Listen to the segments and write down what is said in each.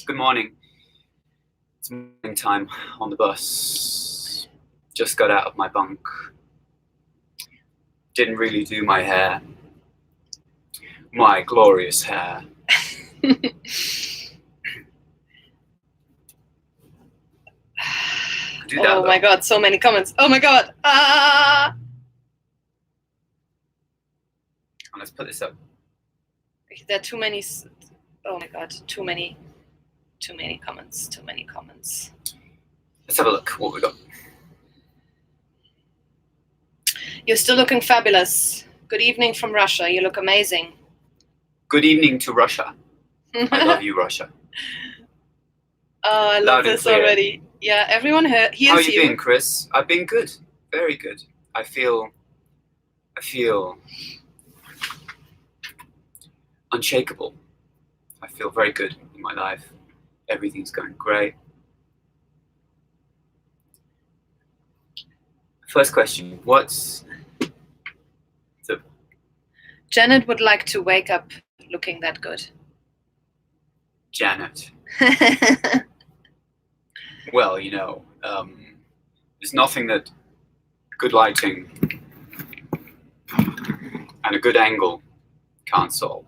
Good morning. It's morning time on the bus. Just got out of my bunk. Didn't really do my hair. My glorious hair. Oh my god, so many comments. Oh my god. Ah! Let's put this up. There are too many. Oh my god, too many comments. Too many comments. Let's have a look what we got. You're still looking fabulous. Good evening from Russia. You look amazing. Good evening to Russia. I love you, Russia. Oh, I love this already. Yeah, everyone hears you. How you been, Chris? I've been good. Very good. I feel unshakable. I feel very good in my life. Everything's going great. First question, what's the... Janet would like to wake up looking that good. Janet. Well, you know, there's nothing that good lighting and a good angle can't solve.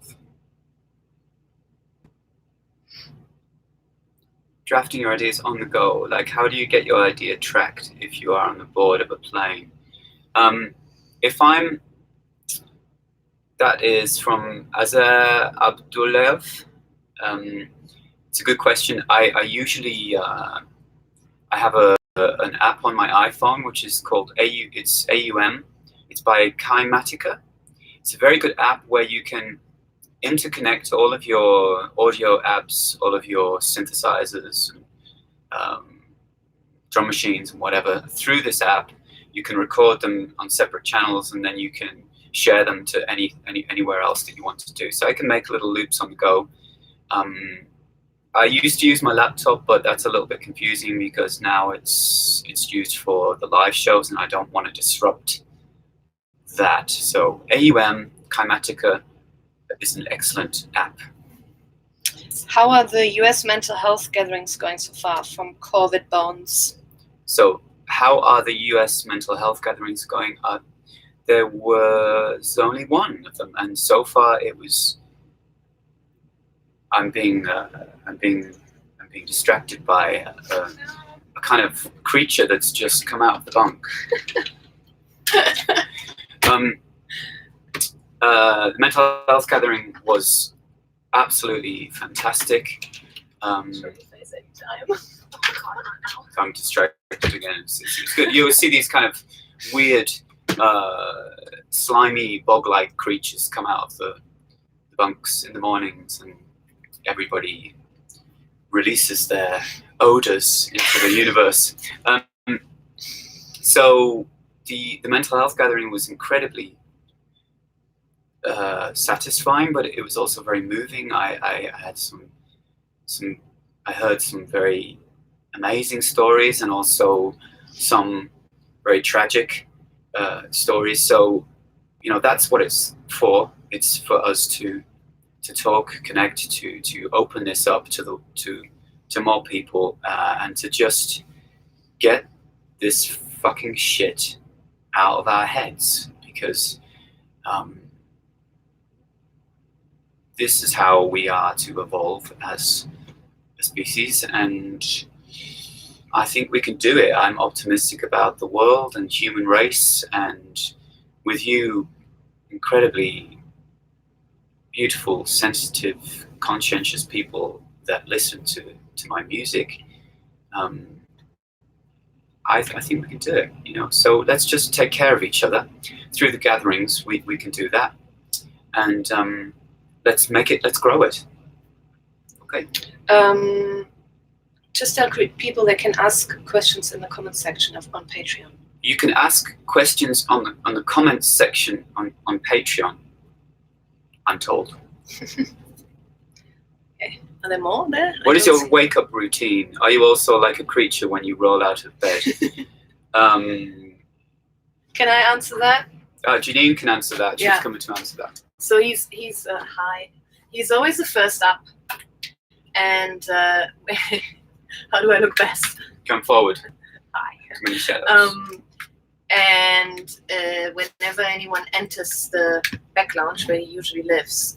Drafting your ideas on the go, like how do you get your idea tracked if you are on the board of a plane? That is from Azar Abdullayev. It's a good question. I usually I have an app on my iPhone which is called it's AUM. It's by Kimatica. It's a very good app where you can interconnect all of your audio apps, all of your synthesizers, drum machines and whatever through this app. You can record them on separate channels and then you can share them to anywhere else that you want to do. So I can make little loops on the go. I used to use my laptop, but that's a little bit confusing because now it's used for the live shows and I don't want to disrupt that. So AUM, Kimatica, is an excellent app. How are the US mental health gatherings going so far from COVID Bones? So how are the US mental health gatherings going? There was only one of them, and so far it was. I'm being distracted by a kind of creature that's just come out of the bunk. The mental health gathering was absolutely fantastic. I'm distracted again. It's good. You will see these kind of weird, slimy, bog-like creatures come out of the bunks in the mornings, and everybody releases their odors into the universe. So the mental health gathering was incredibly satisfying, but it was also very moving. I had I heard some very amazing stories and also some very tragic stories. So, you know, that's what it's for. It's for us to talk, connect, to open this up to more people and to just get this fucking shit out of our heads, because this is how we are to evolve as a species, and I think we can do it. I'm optimistic about the world and human race, and with you incredibly beautiful, sensitive, conscientious people that listen to my music, I think we can do it, you know. So let's just take care of each other through the gatherings. We can do that, and let's grow it. Okay. Just tell people they can ask questions in the comment section on Patreon. You can ask questions on the comments section on Patreon, I'm told. Okay. Are there more there? What is your wake-up routine? Are you also like a creature when you roll out of bed? Can I answer that? Janine can answer that. She's coming to answer that. So he's high. He's always the first up. And how do I look best? Come forward. Hi. Many shadows. And whenever anyone enters the back lounge where he usually lives,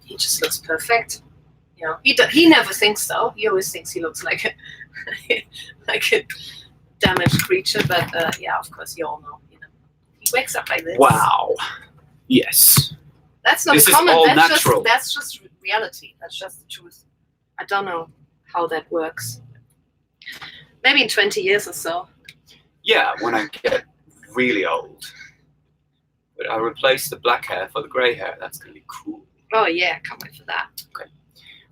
he just looks perfect. You know, he never thinks so. He always thinks he looks like a damaged creature. But yeah, of course, you all know. You know, he wakes up like this. Wow. Yes. That's not this a comment. Is all that's natural. That's just reality. That's just the truth. I don't know how that works. Maybe in 20 years or so. Yeah, when I get really old. But I replace the black hair for the grey hair. That's going to be cool. Oh yeah, I can't wait for that. Okay.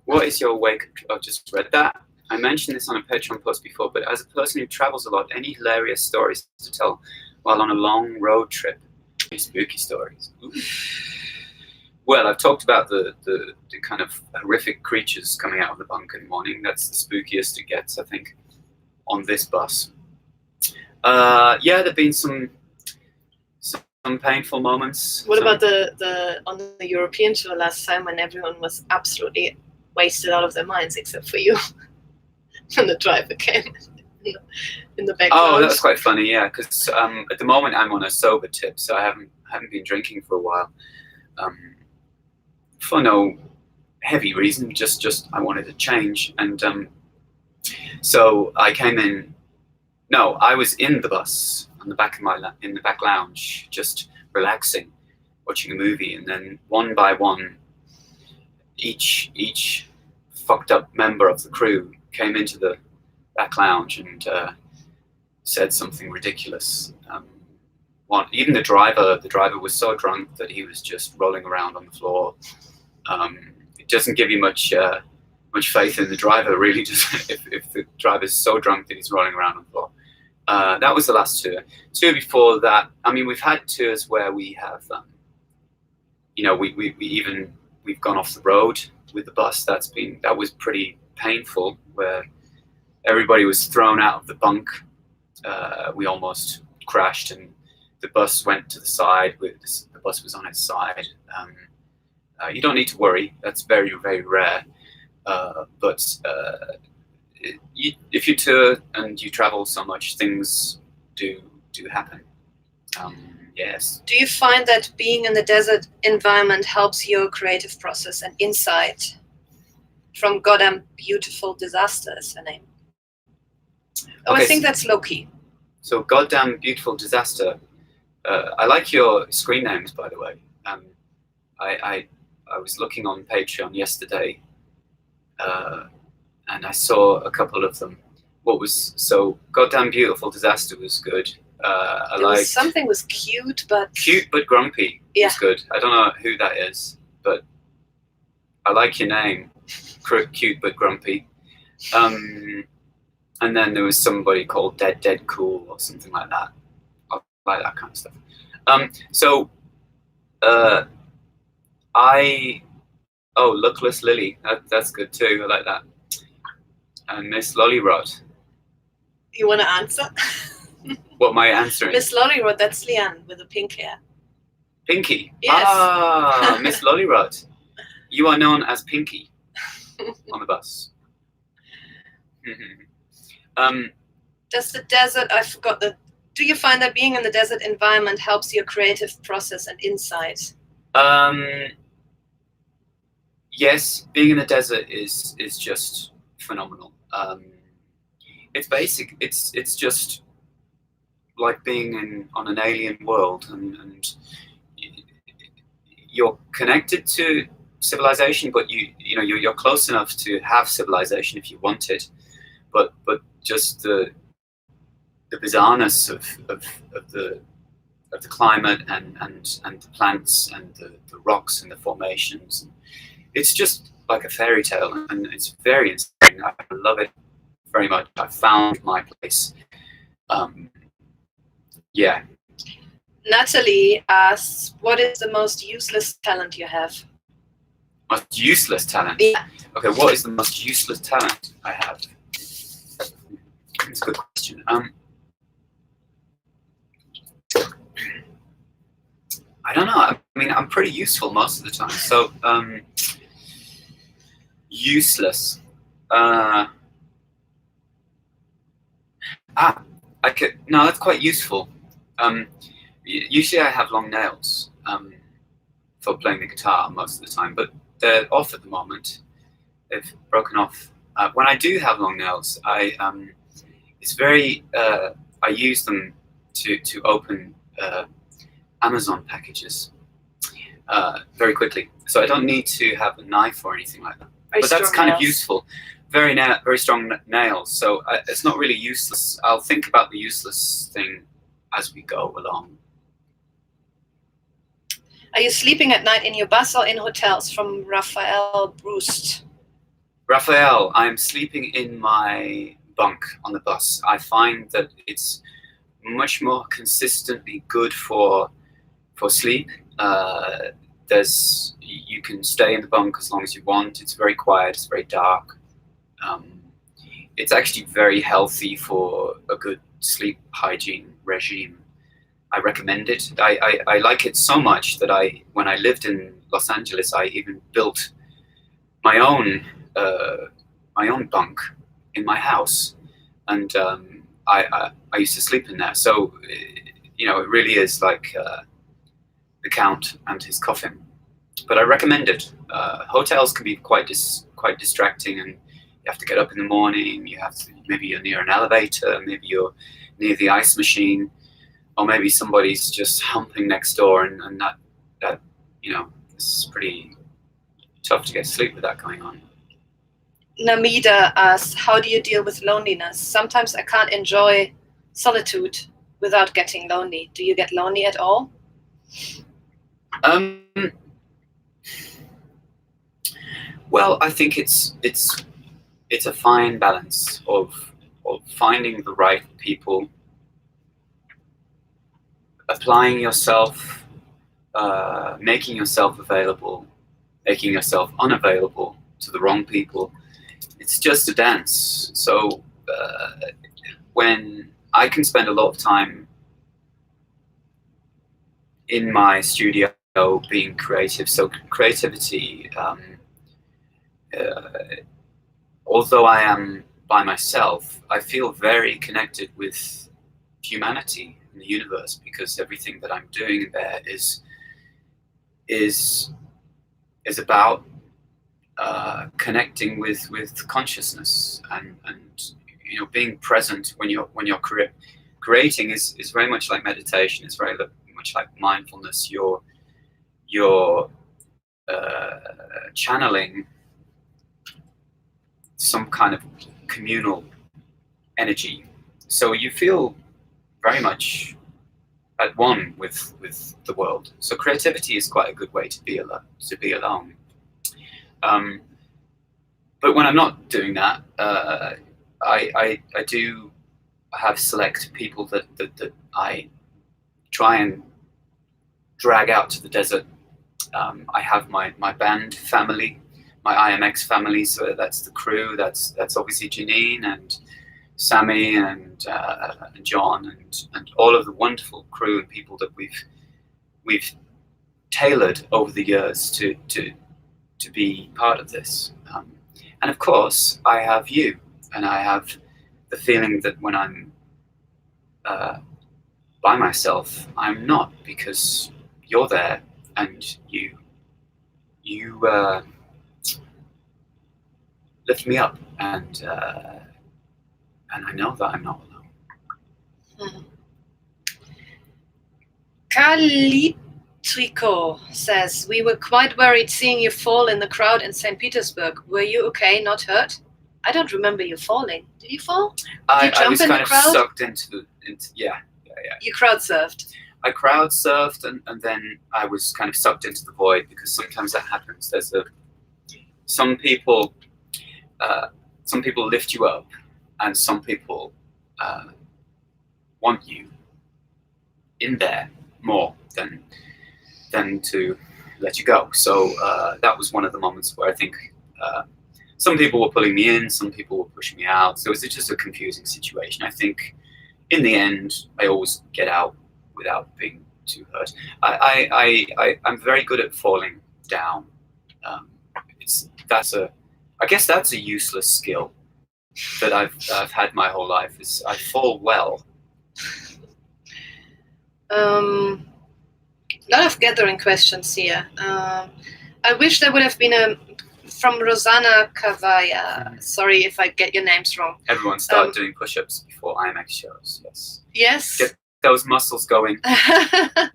What is your way? I've just read that. I mentioned this on a Patreon post before, but as a person who travels a lot, any hilarious stories to tell while on a long road trip? Any spooky stories? Ooh. Well, I've talked about the kind of horrific creatures coming out of the bunk in the morning. That's the spookiest it gets, I think, on this bus. Yeah, there've been some painful moments. What about the on the European tour last time when everyone was absolutely wasted out of their minds except for you? And the driver came in the back. Oh, that was quite funny, yeah. Because at the moment I'm on a sober tip, so I haven't been drinking for a while. For no heavy reason, just I wanted to change, and so I came in. No, I was in the bus on the back of in the back lounge, just relaxing, watching a movie, and then one by one, each fucked up member of the crew came into the back lounge and said something ridiculous. Even the driver was so drunk that he was just rolling around on the floor. It doesn't give you much faith in the driver, really, just if the driver's so drunk that he's rolling around on the floor. That was the last tour. Tour before that, I mean, we've had tours where we have, you know, we've gone off the road with the bus. That was pretty painful, where everybody was thrown out of the bunk. We almost crashed, and the bus went to the side. The bus was on its side. You don't need to worry. That's very, very rare. But if you tour and you travel so much, things do happen. Yes. Do you find that being in the desert environment helps your creative process and insight? From Goddamn Beautiful Disaster is her name. Oh, okay, I think that's Loki. So Goddamn Beautiful Disaster. I like your screen names, by the way. I was looking on Patreon yesterday, and I saw a couple of them. So Goddamn Beautiful Disaster was good. Something was cute but grumpy. Yeah. Was good. I don't know who that is, but I like your name, cute but grumpy. And then there was somebody called Dead Cool or something like that. I like that kind of stuff. Luckless Lily. That's good too. I like that. And Miss Lollyrod. You want to answer? What am I answering? Miss Lollyrod, that's Leanne with the pink hair. Pinky? Yes. Ah, Miss Lollyrod. You are known as Pinky on the bus. Does the desert, do you find that being in the desert environment helps your creative process and insight? Yes, being in the desert is just phenomenal. It's basic. It's just like being on an alien world, and you're connected to civilization, but you're close enough to have civilization if you want it. But just the bizarreness of the climate and the plants and the rocks and the formations. It's just like a fairy tale, and it's very inspiring. I love it very much. I found my place. Yeah. Natalie asks, what is the most useless talent you have? Most useless talent? Yeah. Okay, what is the most useless talent I have? That's a good question. I don't know. I mean, I'm pretty useful most of the time. So, Useless. No, that's quite useful. Usually I have long nails for playing the guitar most of the time, but they're off at the moment. They've broken off. When I do have long nails, it's very. I use them to open Amazon packages very quickly, so I don't need to have a knife or anything like that. But that's kind of useful. Very strong nails, so it's not really useless. I'll think about the useless thing as we go along. Are you sleeping at night in your bus or in hotels? From Raphael Brust. Raphael, I'm sleeping in my bunk on the bus. I find that it's much more consistently good for sleep. You can stay in the bunk as long as you want. It's very quiet. It's very dark. It's actually very healthy for a good sleep hygiene regime. I recommend it. I like it so much that when I lived in Los Angeles, I even built my own bunk in my house, and I used to sleep in there. So it really is like the Count and his coffin. But I recommend it. Hotels can be quite distracting, and you have to get up in the morning. Maybe you're near an elevator, maybe you're near the ice machine, or maybe somebody's just humping next door, and that it's pretty tough to get sleep with that going on. Namida asks, how do you deal with loneliness? Sometimes I can't enjoy solitude without getting lonely. Do you get lonely at all? Well, I think it's a fine balance of finding the right people, applying yourself, making yourself available, making yourself unavailable to the wrong people. It's just a dance. So when I can spend a lot of time in my studio being creative, so creativity, although I am by myself, I feel very connected with humanity in the universe, because everything that I'm doing there is about connecting with consciousness and being present when you're creating is very much like meditation. It's very much like mindfulness. You're channeling some kind of communal energy, so you feel very much at one with the world. So creativity is quite a good way to be alone. But when I'm not doing that, I do have select people that I try and drag out to the desert. I have my band family, my IAMX family, so that's the crew. That's obviously Janine and Sammy and John and all of the wonderful crew and people that we've tailored over the years to be part of this. And of course, I have you, and I have the feeling that when I'm by myself, I'm not, because you're there and you lift me up, and I know that I'm not alone. Calitrico says, we were quite worried seeing you fall in the crowd in St. Petersburg. Were you okay, not hurt? I don't remember you falling. Did you fall? Did you jump I was in kind the of crowd? sucked into yeah. You crowd surfed. I crowd surfed, and then I was kind of sucked into the void, because sometimes that happens. There's some people lift you up, and some people want you in there more than to let you go. So that was one of the moments where I think some people were pulling me in, some people were pushing me out. So it was just a confusing situation. I think in the end, I always get out without being too hurt. I'm very good at falling down. That's a I guess that's a useless skill that I've had my whole life. Is I fall well. Lot of gathering questions here. I wish there would have been a from Rosanna Cavaya. Sorry if I get your names wrong. Everyone start doing push-ups before IAMX shows. Yes. Yes. Get those muscles going. I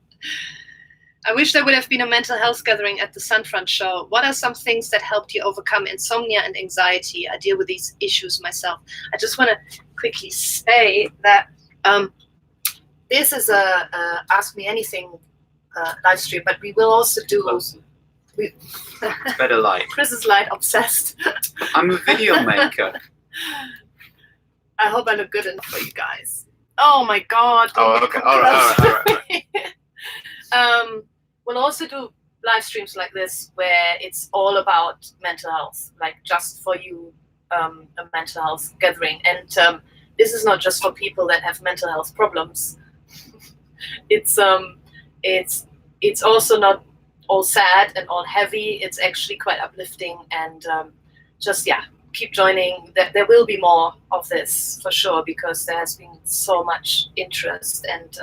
wish there would have been a mental health gathering at the Sunfront show. What are some things that helped you overcome insomnia and anxiety? I deal with these issues myself. I just want to quickly say that this is a Ask Me Anything live stream, but we will also do. It's better light. Chris is light obsessed. I'm a video maker. I hope I look good enough for you guys. Oh my God. Oh, okay. All right. We'll also do live streams like this where it's all about mental health, like just for you, a mental health gathering. And this is not just for people that have mental health problems. It's also not all sad and all heavy. It's actually quite uplifting, and just keep joining. There will be more of this for sure, because there has been so much interest. And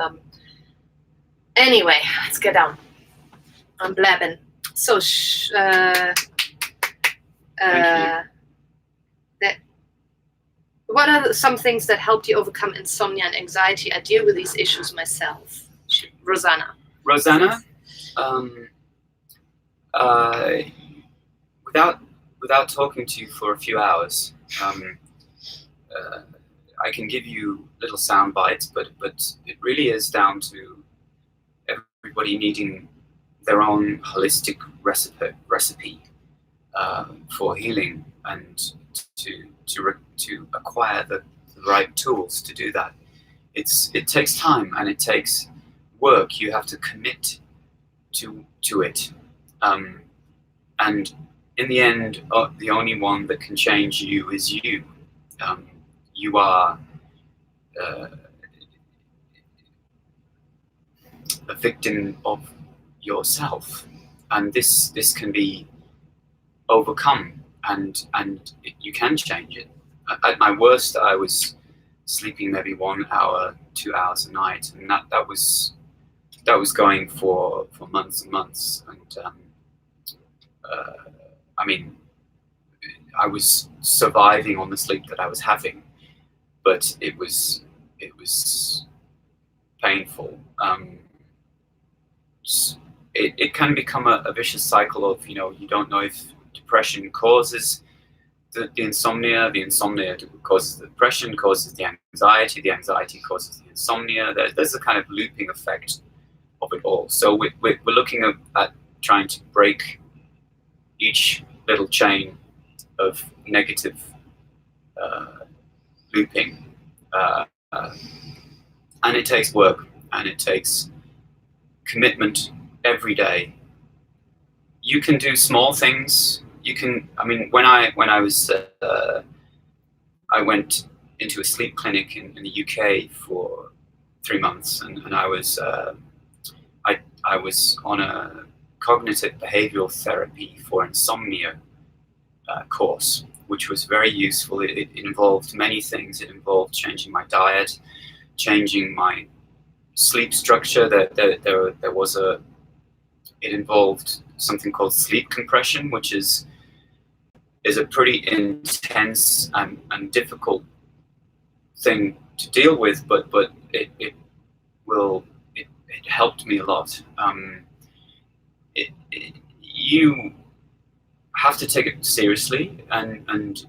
anyway, let's get down. I'm blabbing. So what are some things that helped you overcome insomnia and anxiety? I deal with these issues myself. Rosanna. Without talking to you for a few hours, I can give you little sound bites, but it really is down to everybody needing their own holistic recipe for healing, and to acquire the right tools to do that. It takes time and it takes work. You have to commit to it, and in the end, the only one that can change you is you. You are a victim of yourself, and this can be overcome, and you can change it. At my worst, I was sleeping maybe 1 hour, 2 hours a night, and that was going for months and months. And I mean, I was surviving on the sleep that I was having, but it was painful. It can become a vicious cycle of, you don't know if depression causes the insomnia causes the depression, causes the anxiety causes the insomnia. There's a kind of looping effect of it all. So we're looking at trying to break each little chain of negative looping, and it takes work, and it takes commitment every day. You can do small things. You can. I mean, when I was I went into a sleep clinic in the UK for 3 months, and I was on a cognitive behavioral therapy for insomnia course, which was very useful. It involved many things. It involved changing my diet, changing my sleep structure. It involved something called sleep compression, which is a pretty intense and difficult thing to deal with, but it helped me a lot. You have to take it seriously, and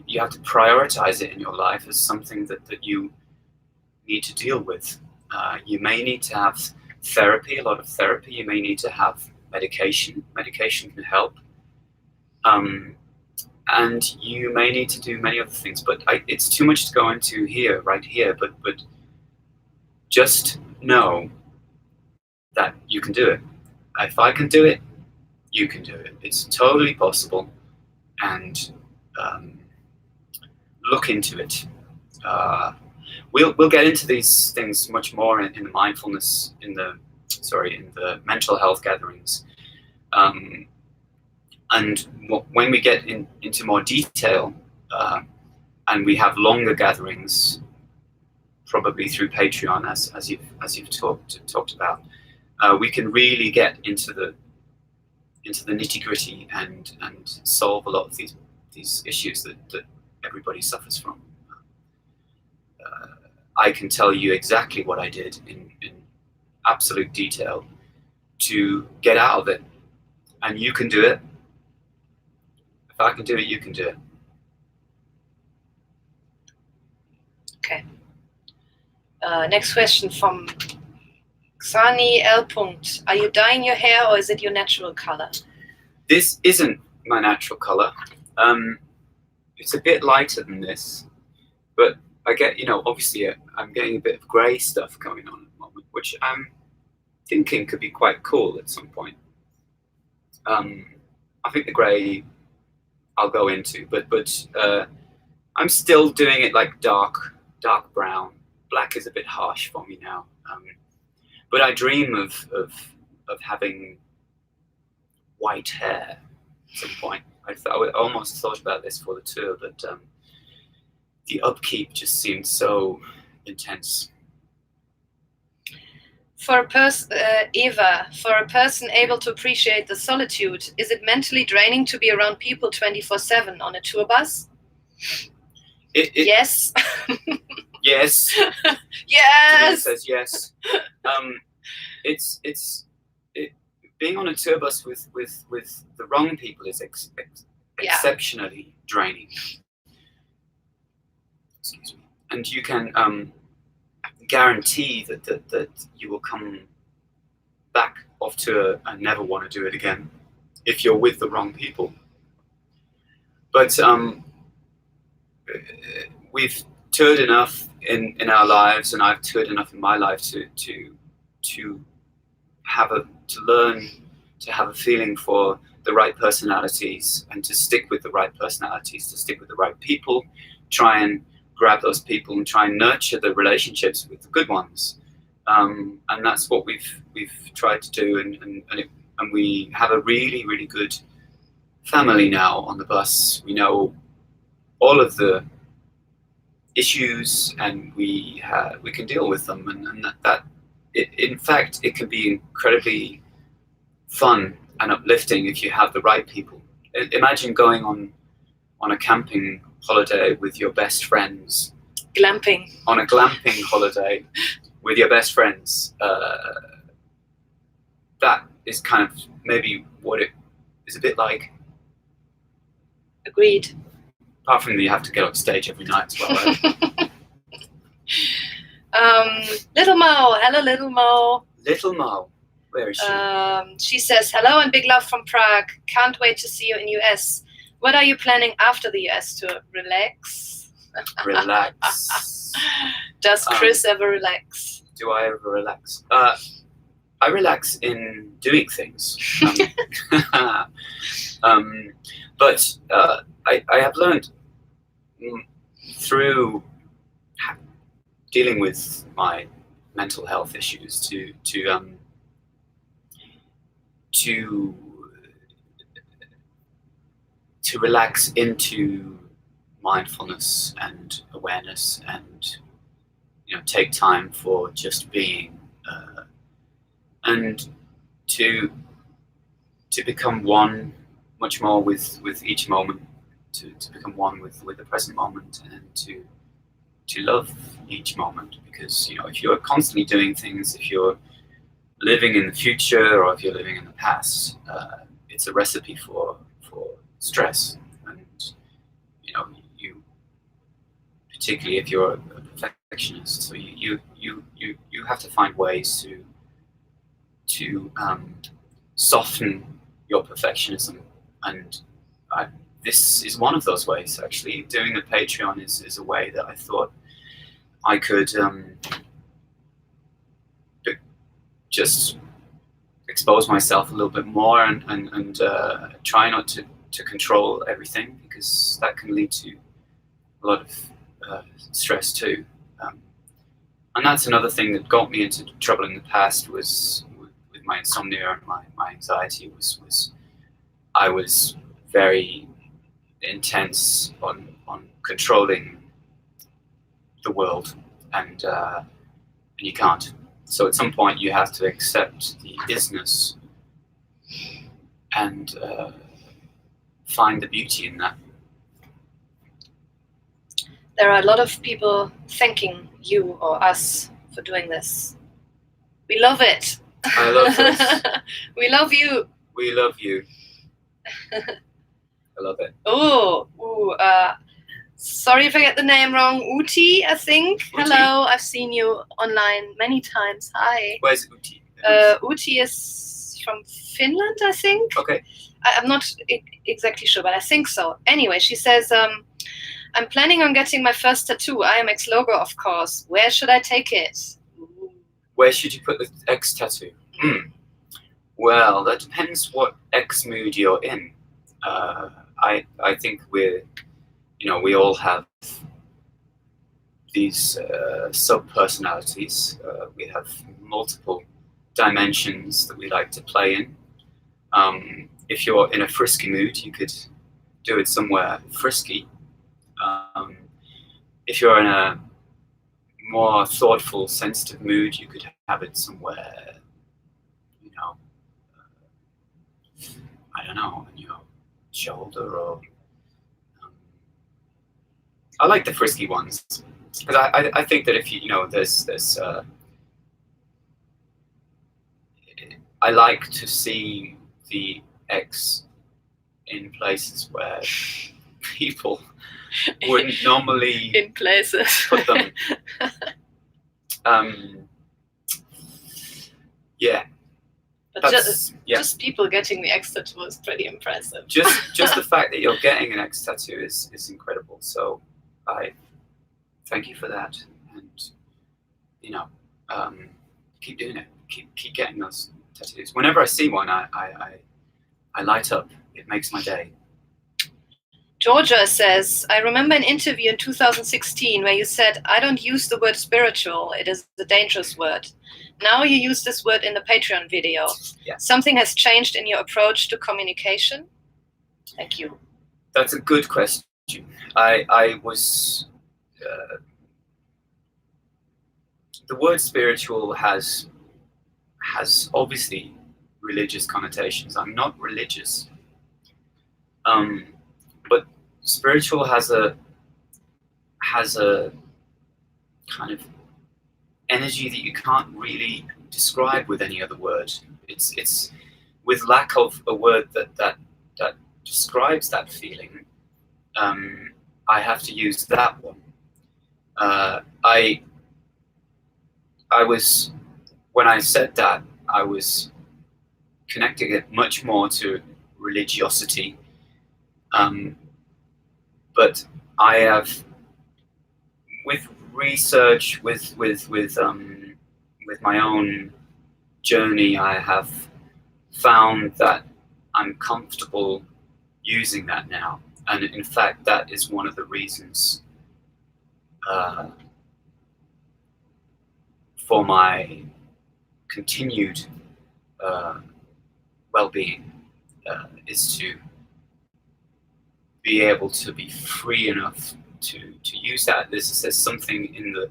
you have to prioritize it in your life as something that you need to deal with. You may need to have therapy, a lot of therapy. You may need to have medication. Medication can help. And you may need to do many other things, but it's too much to go into right here, but just know that you can do it. If I can do it, you can do it. It's totally possible, and look into it. We'll get into these things much more in the mindfulness, in the mental health gatherings. And when we get into more detail, and we have longer gatherings, probably through Patreon, as you've talked about, we can really get into the nitty-gritty and solve a lot of these issues that everybody suffers from. I can tell you exactly what I did in absolute detail to get out of it, and you can do it. If I can do it, you can do it. Okay. Next question from Xani L. Are you dyeing your hair, or is it your natural color? This isn't my natural color. It's a bit lighter than this, but I get, obviously I'm getting a bit of grey stuff going on at the moment, which I'm thinking could be quite cool at some point. I think the grey I'll go into, but I'm still doing it like dark brown. Black is a bit harsh for me now. But I dream of having white hair at some point. I almost thought about this for the tour, but the upkeep just seemed so intense. For a person, Eva, for a person able to appreciate the solitude, is it mentally draining to be around people 24/7 on a tour bus? Yes. Yes. Yes. Says yes. Being on a tour bus with the wrong people is exceptionally draining. Excuse me. And you can guarantee that you will come back off tour and never want to do it again if you're with the wrong people. But we've toured enough in our lives, and I've toured enough in my life to learn to have a feeling for the right personalities, and to stick with the right personalities, to stick with the right people, try and grab those people and try and nurture the relationships with the good ones. And that's what we've tried to do, and we have a really, really good family now on the bus. We know all of the issues, and we can deal with them, and in fact it can be incredibly fun and uplifting if you have the right people. Imagine going on a camping holiday with your best friends. Glamping. On a glamping holiday with your best friends. That is kind of maybe what it is a bit like. Agreed. Apart from that, you have to get on stage every night as well, right? Little Mo. Hello, Little Mo. Little Mo. Where is she? She says, hello and big love from Prague. Can't wait to see you in US. What are you planning after the US tour? Relax? Relax. Does Chris ever relax? Do I ever relax? I relax in doing things. But I have learned through dealing with my mental health issues to relax into mindfulness and awareness, and take time for just being, and to become one much more with each moment, to become one with the present moment, and to love each moment. Because if you're constantly doing things, if you're living in the future or if you're living in the past, it's a recipe for stress. And you particularly if you're a perfectionist, so you have to find ways to soften your perfectionism, and this is one of those ways. Actually, doing the Patreon is a way that I thought I could just expose myself a little bit more, and try not to control everything, because that can lead to a lot of stress too. And that's another thing that got me into trouble in the past, was with my insomnia and my anxiety, was I was very intense on controlling the world, and you can't. So at some point you have to accept the isness and find the beauty in that. There are a lot of people thanking you or us for doing this. We love it. I love this. We love you. We love you. I love it. Sorry if I get the name wrong. Uti, I think. Uti? Hello, I've seen you online many times. Hi. Where's Uti? Uti is from Finland, I think. Okay. I'm not exactly sure, but I think so. Anyway, she says, I'm planning on getting my first tattoo, IAMX logo, of course. Where should I take it? Where should you put the X tattoo? Well, that depends what X mood you're in. I think we all have these sub-personalities. We have multiple dimensions that we like to play in. If you're in a frisky mood, you could do it somewhere frisky. If you're in a more thoughtful, sensitive mood, you could have it somewhere, I don't know, on your shoulder, or I like the frisky ones, because I think that if there's I like to see the X in places where people wouldn't normally in places put them. Yeah. But just people getting the X tattoo is pretty impressive. Just the fact that you're getting an X tattoo is incredible. So I thank you for that, and keep doing it. Keep getting those tattoos. Whenever I see one, I light up. It makes my day. Georgia says, I remember an interview in 2016 where you said, I don't use the word spiritual. It is a dangerous word. Now you use this word in the Patreon video. Yeah. Something has changed in your approach to communication? Thank you. That's a good question. I was... the word spiritual has obviously religious connotations. I'm not religious. But spiritual has a kind of energy that you can't really describe with any other word. It's with lack of a word that describes that feeling. I have to use that one. I was, when I said that, I was connecting it much more to religiosity. But I have, with research, with my own journey, I have found that I'm comfortable using that now, and in fact, that is one of the reasons for my continued well-being, is to be able to be free enough to use that. There's something in the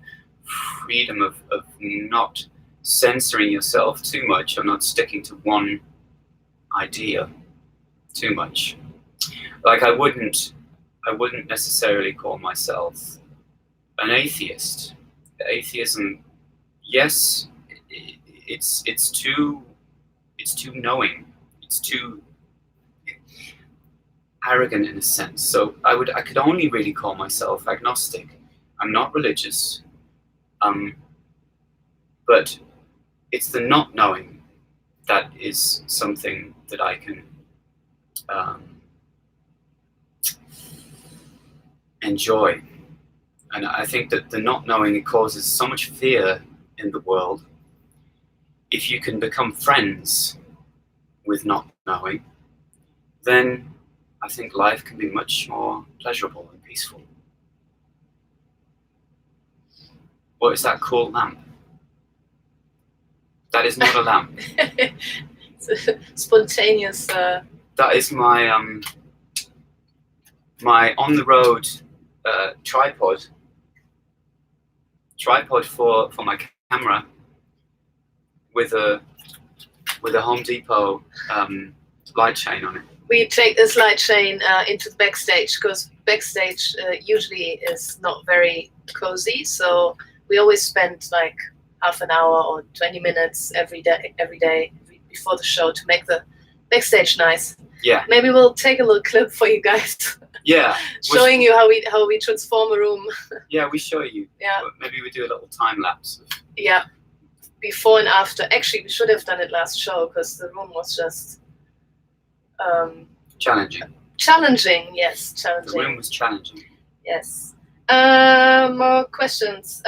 freedom of not censoring yourself too much, or not sticking to one idea too much. Like I wouldn't necessarily call myself an atheist. Atheism, yes, it's too knowing. It's too arrogant in a sense. So I could only really call myself agnostic. I'm not religious, but it's the not knowing that is something that I can enjoy. And I think that the not knowing, it causes so much fear in the world. If you can become friends with not knowing, then I think life can be much more pleasurable and peaceful. What is that cool lamp? That is not a lamp. It's a spontaneous that is my my on the road tripod for my camera with a Home Depot light chain on it. We take this light chain into the backstage, because backstage usually is not very cozy. So we always spend like half an hour or 20 minutes every day before the show to make the backstage nice. Yeah. Maybe we'll take a little clip for you guys. Yeah. Showing you how we transform a room. Yeah, we show you. Yeah. Maybe we do a little time lapse. Yeah. Before and after. Actually, we should have done it last show, because the room was just challenging. Challenging, yes, challenging. The room was challenging. Yes. More questions.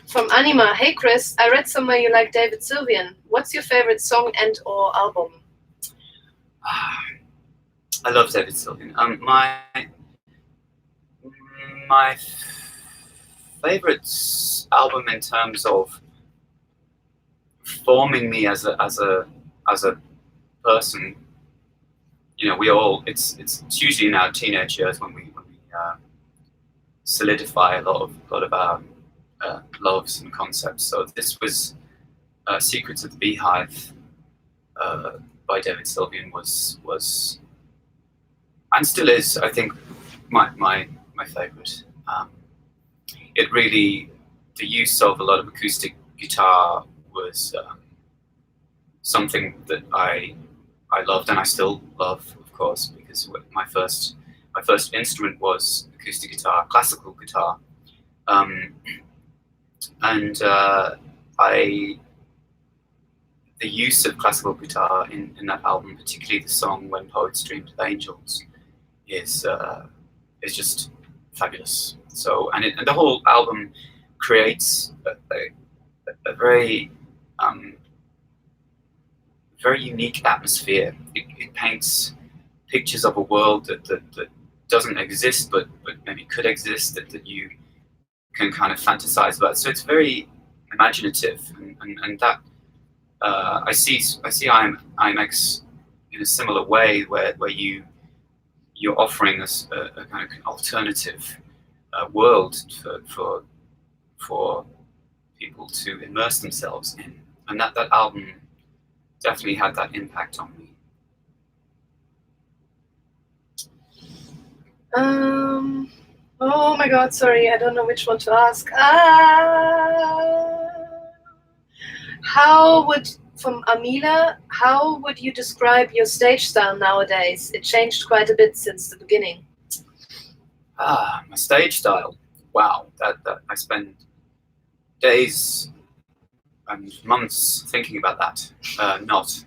From Anima. Hey Chris, I read somewhere you like David Sylvian. What's your favorite song and or album? I love David Sylvian. My favorite album in terms of forming me as a person. You know, we all it's usually in our teenage years when we solidify a lot of our loves and concepts. So this was Secrets of the Beehive by David Sylvian was and still is, I think, my favorite. It really, the use of a lot of acoustic guitar was something that I loved, and I still love, of course, because my first instrument was acoustic guitar, classical guitar, and the use of classical guitar in that album, particularly the song "When Poets Dreamed of Angels," is just fabulous. So, and the whole album creates a very very unique atmosphere. It paints pictures of a world that doesn't exist, but maybe could exist, that you can kind of fantasize about. So it's very imaginative, and that I see IAMX in a similar way, where you're offering us a kind of alternative world for people to immerse themselves in, and that album definitely had that impact on me. Oh my God, sorry, I don't know which one to ask. From Amila, how would you describe your stage style nowadays? It changed quite a bit since the beginning. My stage style. Wow, that I spend days and months thinking about that. Not.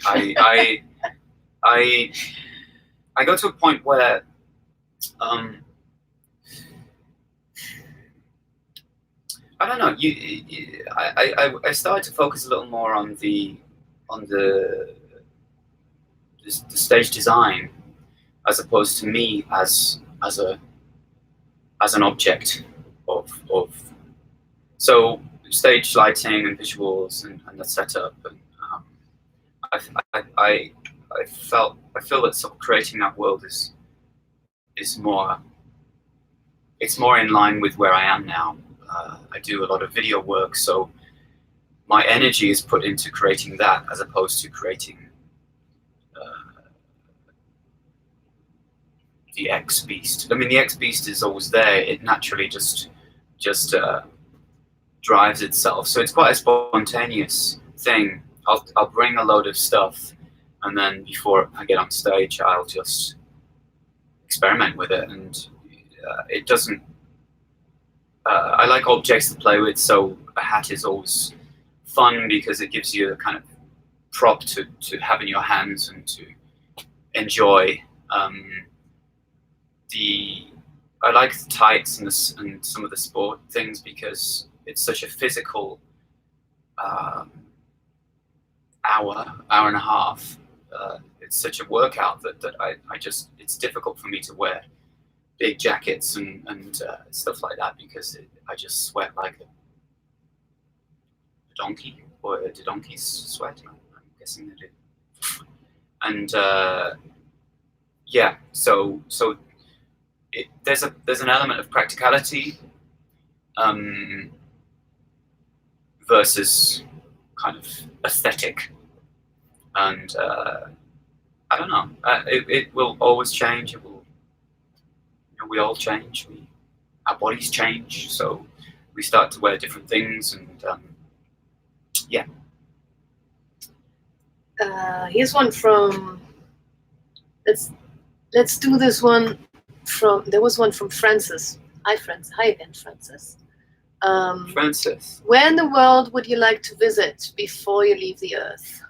I go to a point where I don't know. I started to focus a little more on the stage design, as opposed to me as an object of so stage lighting and visuals and the setup, and I feel that sort of creating that world is more, it's more in line with where I am now. I do a lot of video work, so my energy is put into creating that, as opposed to creating the X Beast. I mean, the X Beast is always there. It naturally just drives itself. So it's quite a spontaneous thing. I'll bring a load of stuff, and then before I get on stage, I'll just experiment with it, and it doesn't. I like objects to play with, so a hat is always fun because it gives you a kind of prop to have in your hands and to enjoy. I like the tights and some of the sport things because it's such a physical hour and a half. It's such a workout that I just, it's difficult for me to wear big jackets and stuff like that, because I just sweat like a donkey, or the donkeys sweat. I'm guessing they do. and yeah, so there's an element of practicality versus kind of aesthetic, and I don't know. It will always change. It will. We all change. Our bodies change, so we start to wear different things, and yeah. Here's one from. Let's do this one from. There was one from Francis. Hi, Francis. Hi again, Francis. Francis, where in the world would you like to visit before you leave the Earth?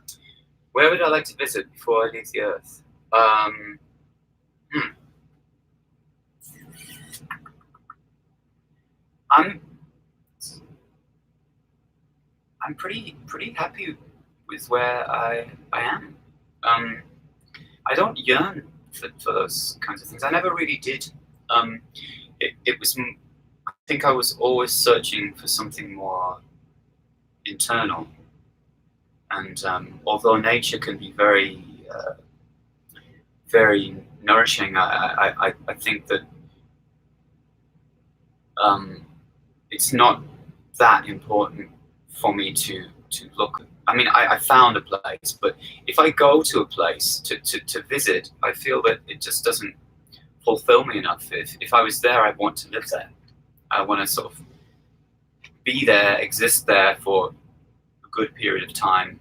Where would I like to visit before I leave the Earth? I'm pretty happy with where I am. I don't yearn for those kinds of things. I never really did. It was. I think I was always searching for something more internal. And although nature can be very nourishing, I think that it's not that important for me to look. I mean, I found a place, but if I go to a place to visit, I feel that it just doesn't fulfill me enough. If I was there, I want to live there. I want to sort of be there, exist there for a good period of time,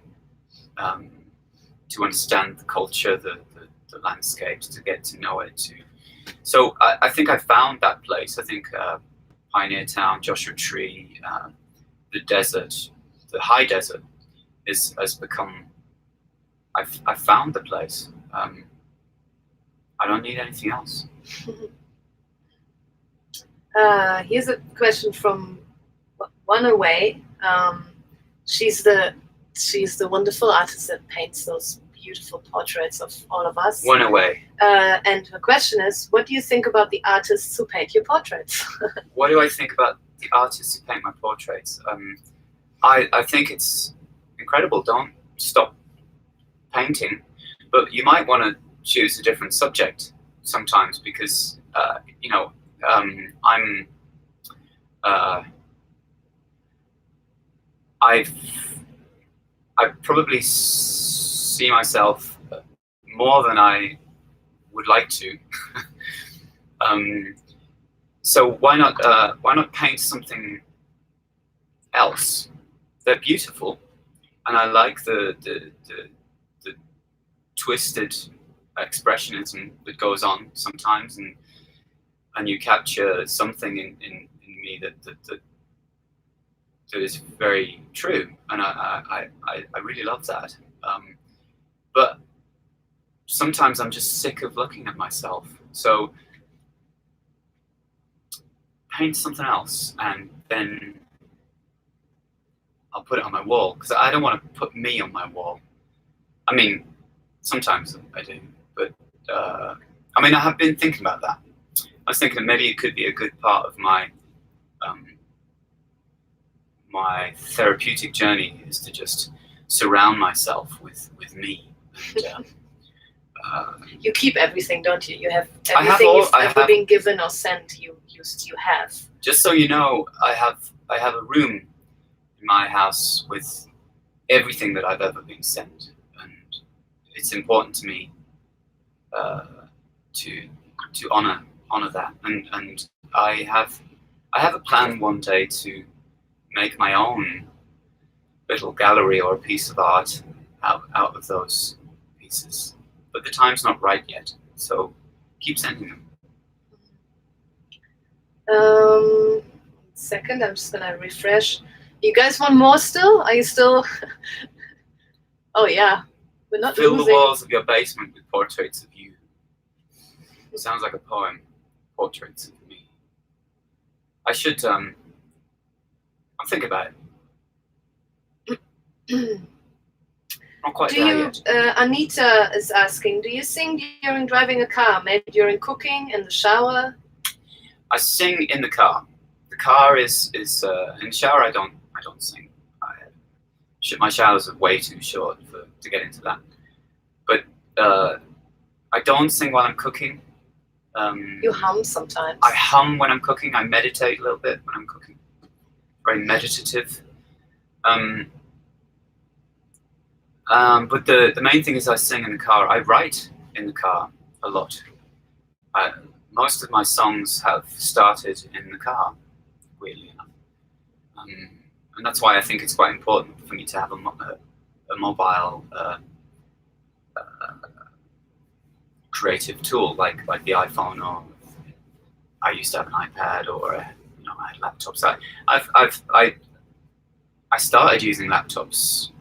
to understand the culture, the landscapes, to get to know it. So I think I found that place. I think Pioneer Town, Joshua Tree, the desert, the high desert, has become. I've found the place. I don't need anything else. Here's a question from One Away. She's the wonderful artist that paints those beautiful portraits of all of us. One Away. And her question is, what do you think about the artists who paint your portraits? What do I think about the artists who paint my portraits? I think it's incredible. Don't stop painting, but you might want to choose a different subject sometimes, because I probably see myself more than I would like to. So why not paint something else? They're beautiful, and I like the twisted expressionism that goes on sometimes, and you capture something in me that is very true, and I really love that. But sometimes I'm just sick of looking at myself, so paint something else, and then I'll put it on my wall, because I don't want to put me on my wall. I mean, sometimes I do, but I mean, I have been thinking about that. I was thinking that maybe it could be a good part of my my therapeutic journey is to just surround myself with me. And, you keep everything, don't you? You have everything you've ever been given or sent. You have. Just so you know, I have a room in my house with everything that I've ever been sent, and it's important to me to honor that. And I have a plan one day to make my own little gallery or a piece of art out of those pieces. But the time's not right yet, so keep sending them. Second, I'm just gonna refresh. You guys want more still? Are you still? Oh yeah, we're not Fill losing. the walls of your basement with portraits of you. It sounds like a poem. Portraits of me. I should. I'm thinking about it. Not quite there yet. Anita is asking, do you sing during driving a car, maybe during cooking, in the shower? I sing in the car. The car is in the shower. I don't sing. My showers are way too short to get into that. But I don't sing while I'm cooking. You hum sometimes. I hum when I'm cooking. I meditate a little bit when I'm cooking. Very meditative. But the main thing is I sing in the car. I write in the car a lot. Most of my songs have started in the car, weirdly enough. And that's why I think it's quite important for me to have a mobile creative tool like the iPhone, or I used to have an iPad, or I had laptops. I started using laptops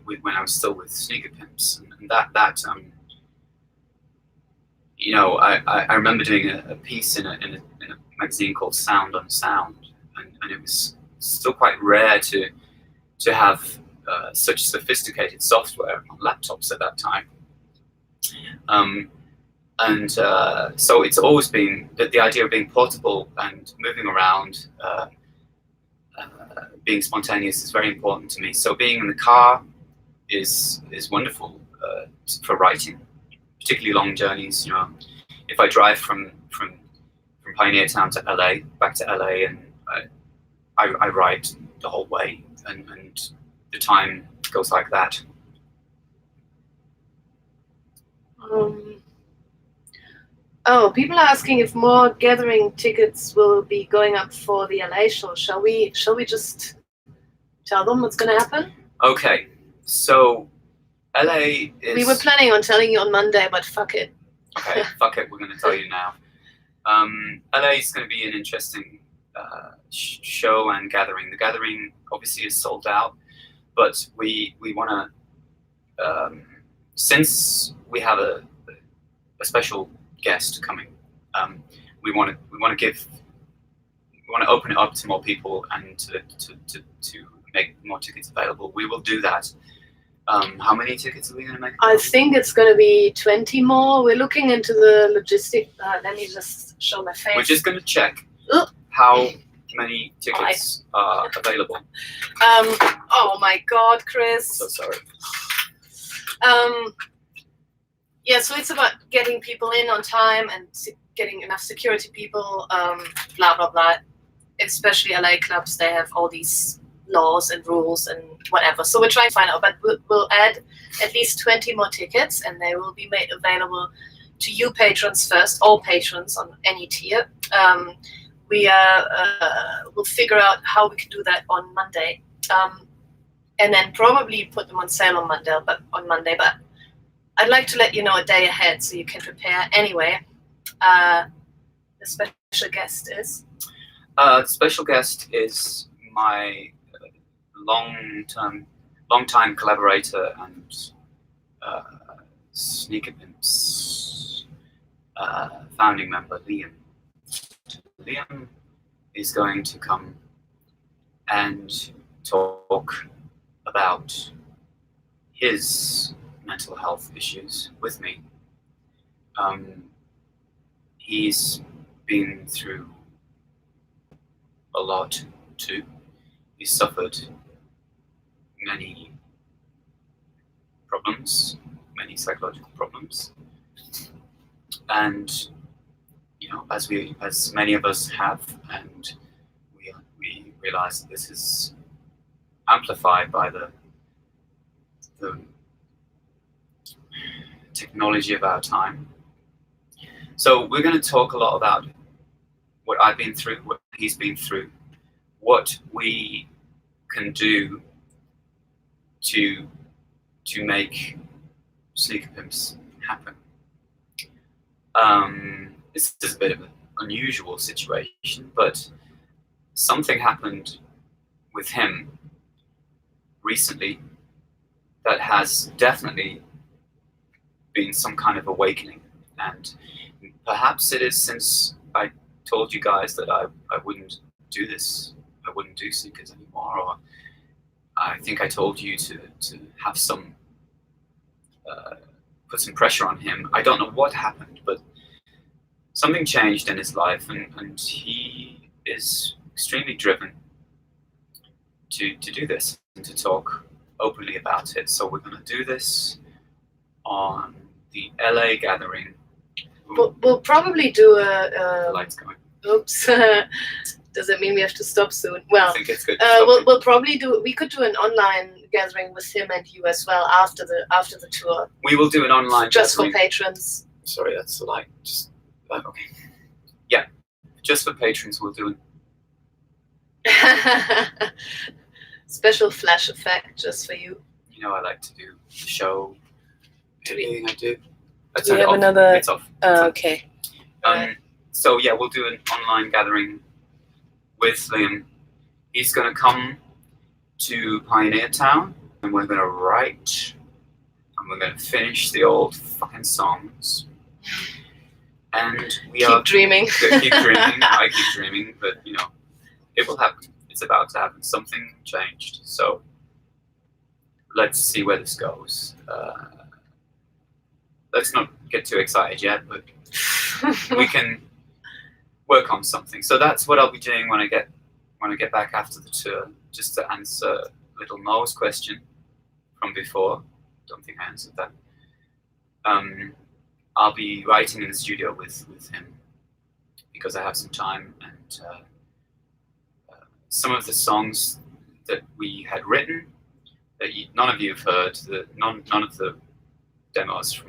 when I was still with Sneaker Pimps, and that I remember doing a piece in a magazine called Sound on Sound, and it was still quite rare to have such sophisticated software on laptops at that time. So it's always been the idea of being portable and moving around, being spontaneous is very important to me. So being in the car is wonderful for writing, particularly long journeys. If I drive from Pioneer Town to LA, back to LA, and I write the whole way, and the time goes like that. People are asking if more gathering tickets will be going up for the LA show. Shall we just tell them what's going to happen? Okay, so LA is... We were planning on telling you on Monday, but fuck it. Okay, fuck it, we're going to tell you now. LA is going to be an interesting show and gathering. The gathering obviously is sold out, but we want to, since we have a special guest coming, we want to open it up to more people and to make more tickets available. We will do that. How many tickets are we going to make? I think it's going to be 20 more. We're looking into the logistic. Let me just show my face. We're just going to check how many tickets are available. Oh my God, Chris. So sorry. Yeah, so it's about getting people in on time and getting enough security people, blah, blah, blah. Especially LA clubs, they have all these laws and rules and whatever. So we're trying to find out, but we'll add at least 20 more tickets, and they will be made available to you patrons first, all patrons on any tier. We'll figure out how we can do that on Monday, and then probably put them on sale on Monday. But I'd like to let you know a day ahead so you can prepare. Anyway, the special guest is? The special guest is my long-time collaborator and Sneaker Pimps founding member, Liam. Liam is going to come and talk about his mental health issues with me. He's been through a lot too. He's suffered many problems, many psychological problems, and as many of us have, and we realize that this is amplified by the technology of our time. So we're going to talk a lot about what I've been through, what he's been through, what we can do to make Sneaker Pimps happen. This is a bit of an unusual situation, but something happened with him recently that has definitely been some kind of awakening, and perhaps it is since I told you guys that I wouldn't do this, I wouldn't do sneakers anymore, or I think I told you to have some put some pressure on him. I don't know what happened, but something changed in his life, and he is extremely driven to do this and to talk openly about it. So we're going to do this on the LA gathering. We'll probably do The a. lights going. Oops. Does it mean we have to stop soon? Well, I think it's good. we'll probably do. We could do an online gathering with him and you as well after the tour. We will do an online just gathering. for patrons. Sorry, that's the light. Just okay. Yeah, just for patrons, we'll do it. Special flash effect just for you. You know, I like to do the show. Anything I do. Do we have another? It's off. Okay. So yeah, we'll do an online gathering with Liam. He's going to come to Pioneer Town, and we're going to write, and we're going to finish the old fucking songs. And we keep dreaming. Keep dreaming. I keep dreaming, but you know, it will happen. It's about to happen. Something changed. So let's see where this goes. Let's not get too excited yet, but we can work on something. So that's what I'll be doing when I get back after the tour. Just to answer little Mo's question from before. Don't think I answered that. I'll be writing in the studio with him because I have some time, and some of the songs that we had written that none of you have heard, none of the demos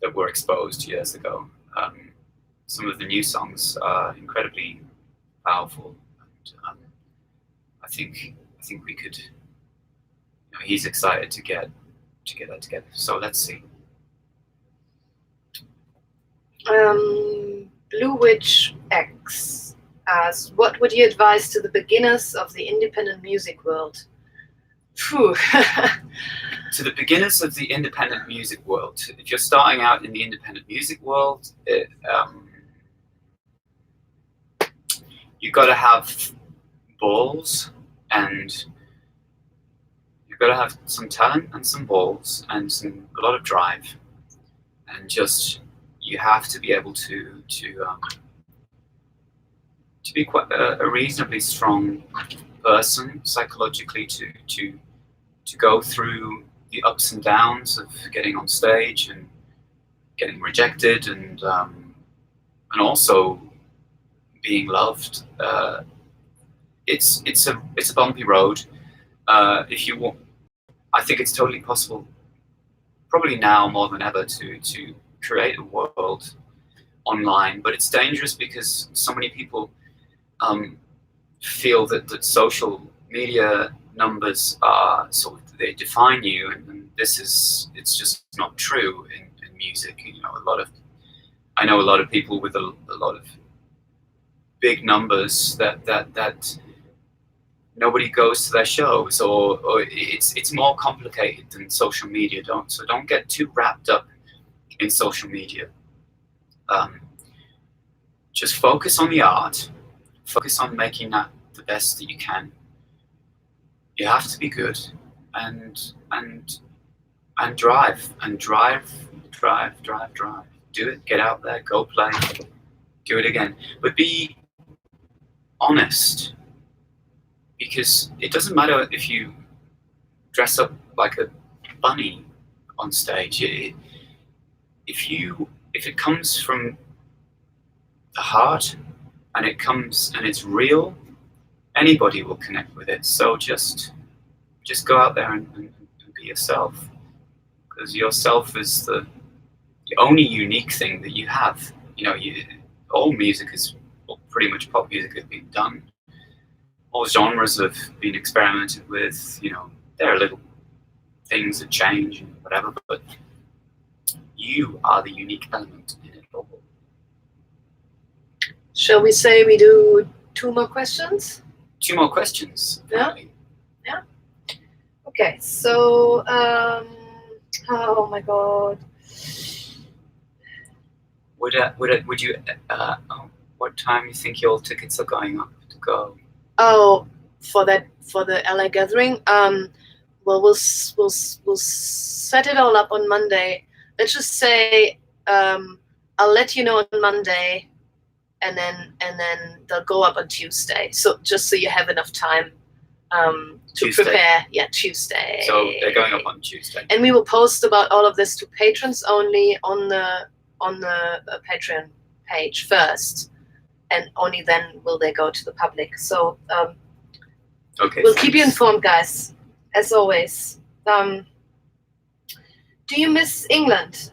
that were exposed years ago. Some of the new songs are incredibly powerful, and I think we could. You know, he's excited to get that together. So let's see. Blue Witch X asks, what would you advise to the beginners of the independent music world? Phew. To the beginners of the independent music world, if you're starting out in the independent music world, you've got to have balls, and you've got to have some talent and some balls and a lot of drive, and just you have to be able to be quite a reasonably strong person psychologically to go through the ups and downs of getting on stage and getting rejected, and also being loved. It's a bumpy road. If you want, I think it's totally possible, probably now more than ever, to create a world online, but it's dangerous because so many people feel that social media numbers are sort of, they define you, and it's just not true in music. You know, I know a lot of people with a lot of big numbers that nobody goes to their shows, or it's more complicated than social media. Don't get too wrapped up in social media. Just focus on the art, focus on making that the best that you can. You have to be good, and drive. Do it, get out there, go play, do it again. But be honest, because it doesn't matter if you dress up like a bunny on stage. If it comes from the heart, and it's real, anybody will connect with it. So just go out there and be yourself, because yourself is the only unique thing that you have. You know, all music is, well, pretty much pop music has been done. All genres have been experimented with. You know, there are little things that change and whatever, but you are the unique element in it all. Shall we say we do 2 more questions? 2 more questions. Apparently. Yeah. Okay. So, oh my God. Would you? What time you think your tickets are going up to go? Oh, for the LA gathering. Well, we'll set it all up on Monday. Let's just say I'll let you know on Monday, and then they'll go up on Tuesday. So just so you have enough time to Tuesday. prepare. Yeah, Tuesday. So they're going up on Tuesday. And we will post about all of this to patrons only on the Patreon page first, and only then will they go to the public. So Okay. we'll keep you informed, guys, as always. Do you miss England?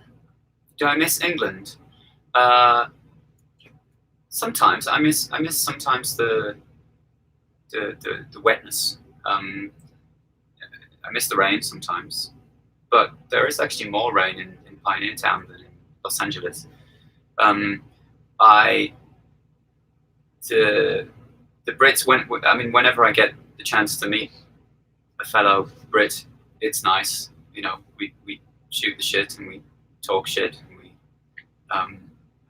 Do I miss England? Sometimes I miss sometimes the wetness. I miss the rain sometimes, but there is actually more rain in Pioneer Town than in Los Angeles. The Brits whenever I get the chance to meet a fellow Brit, it's nice. You know, we shoot the shit and we talk shit and we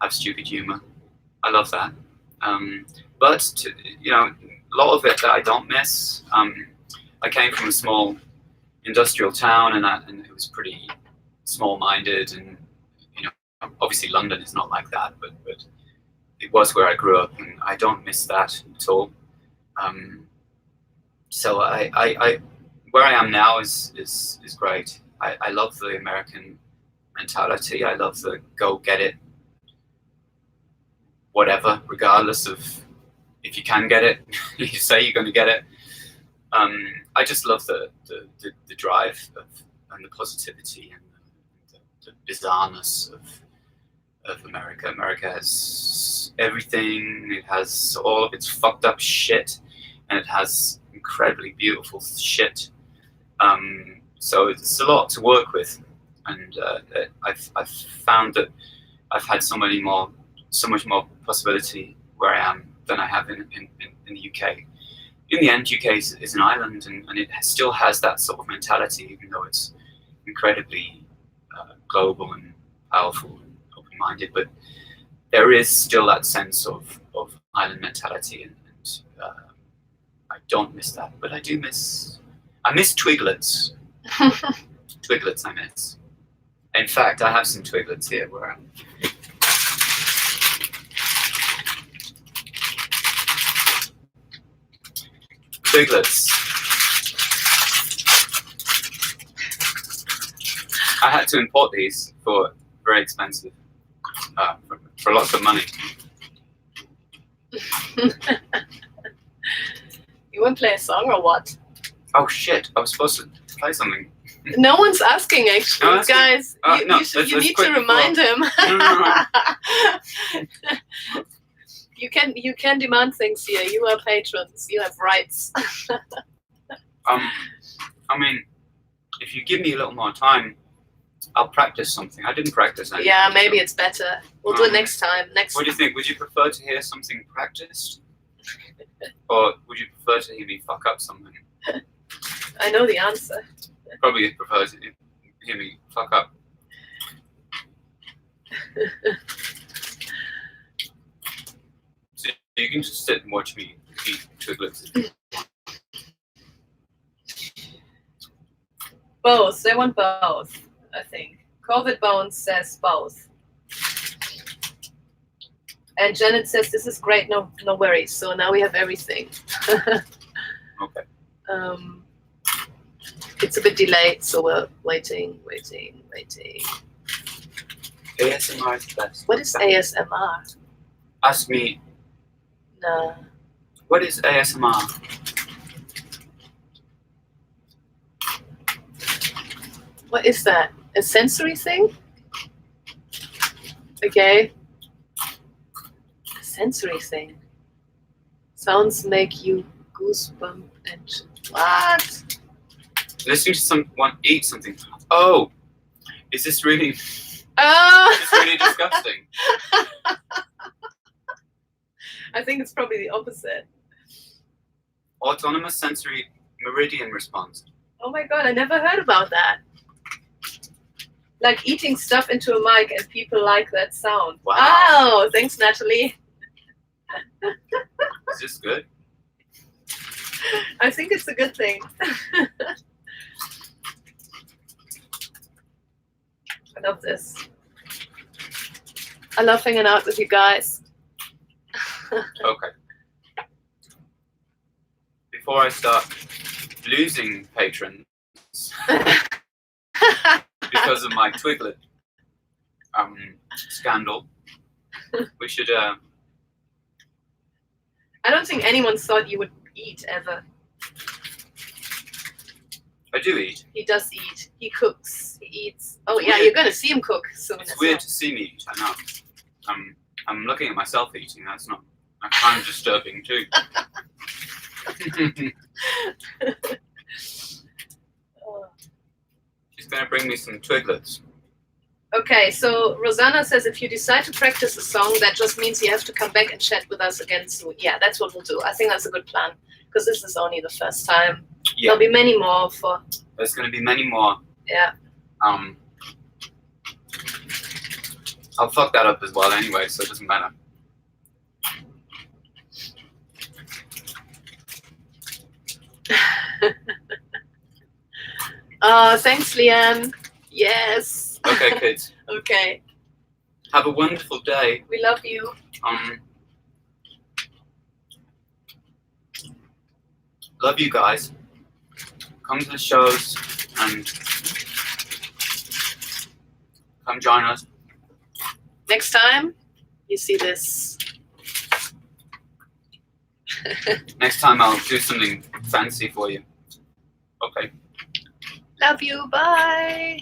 have stupid humor. I love that. But a lot of it that I don't miss. I came from a small industrial town, and it was pretty small-minded, and obviously London is not like that, but it was where I grew up, and I don't miss that at all. So I where I am now is great. I love the American mentality. I love the go get it, whatever, regardless of if you can get it. You say you're going to get it. I just love the drive and the positivity and the bizarreness of America. America has everything. It has all of its fucked up shit, and it has incredibly beautiful shit. So it's a lot to work with, and I've found that I've had so much more possibility where I am than I have in the UK. In the end, UK is an island, and it still has that sort of mentality, even though it's incredibly global and powerful and open-minded. But there is still that sense of island mentality, and I don't miss that. But I miss twiglets. Twiglets I miss. In fact, I have some twiglets here where I'm. Twiglets. I had to import these for very expensive, for lots of money. You want to play a song or what? Oh shit! I was supposed to play something. No one's asking, actually, No, guys. You need to remind him. No. You can demand things here. You are patrons. You have rights. I mean, if you give me a little more time, I'll practice something. I didn't practice anything. Yeah, maybe it's better. We'll do it next time. What do you think? Would you prefer to hear something practiced, or would you prefer to hear me fuck up something? I know the answer. Probably prefer to hear me fuck up. So you can just sit and watch me eat twiglets. Both. They want both, I think. COVID Bones says both. And Janet says, this is great, no worries. So now we have everything. Okay. It's a bit delayed, so we're waiting. ASMR is the best. What is ASMR? Ask me. No. What is ASMR? What is that? A sensory thing? Okay. A sensory thing. Sounds make you goosebump and what? Listening to someone eat something. Oh, is this really? Oh. Is this really disgusting? I think it's probably the opposite. Autonomous sensory meridian response. Oh my god, I never heard about that. Like eating stuff into a mic and people like that sound. Wow. Oh, thanks, Natalie. Is this good? I think it's a good thing. I love this. I love hanging out with you guys. Okay. before I start losing patrons because of my Twiglet scandal, we should. I don't think anyone thought you would eat ever. I do eat. He does eat. He cooks. He eats. Oh yeah, you're gonna see him cook soon. It's weird to see me eat. I know. I'm looking at myself eating. That's kind of disturbing too. She's gonna bring me some Twiglets. Okay, so Rosanna says if you decide to practice a song, that just means you have to come back and chat with us again soon. Yeah, that's what we'll do. I think that's a good plan because this is only the first time. Yeah. There'll be many more for. There's gonna be many more. Yeah. I'll fuck that up as well anyway, so it doesn't matter. Thanks, Leanne. Yes. Okay, kids. Okay. Have a wonderful day. We love you. Love you guys. Come to the shows and come join us. Next time, you see this. Next time I'll do something fancy for you. Okay. Love you. Bye.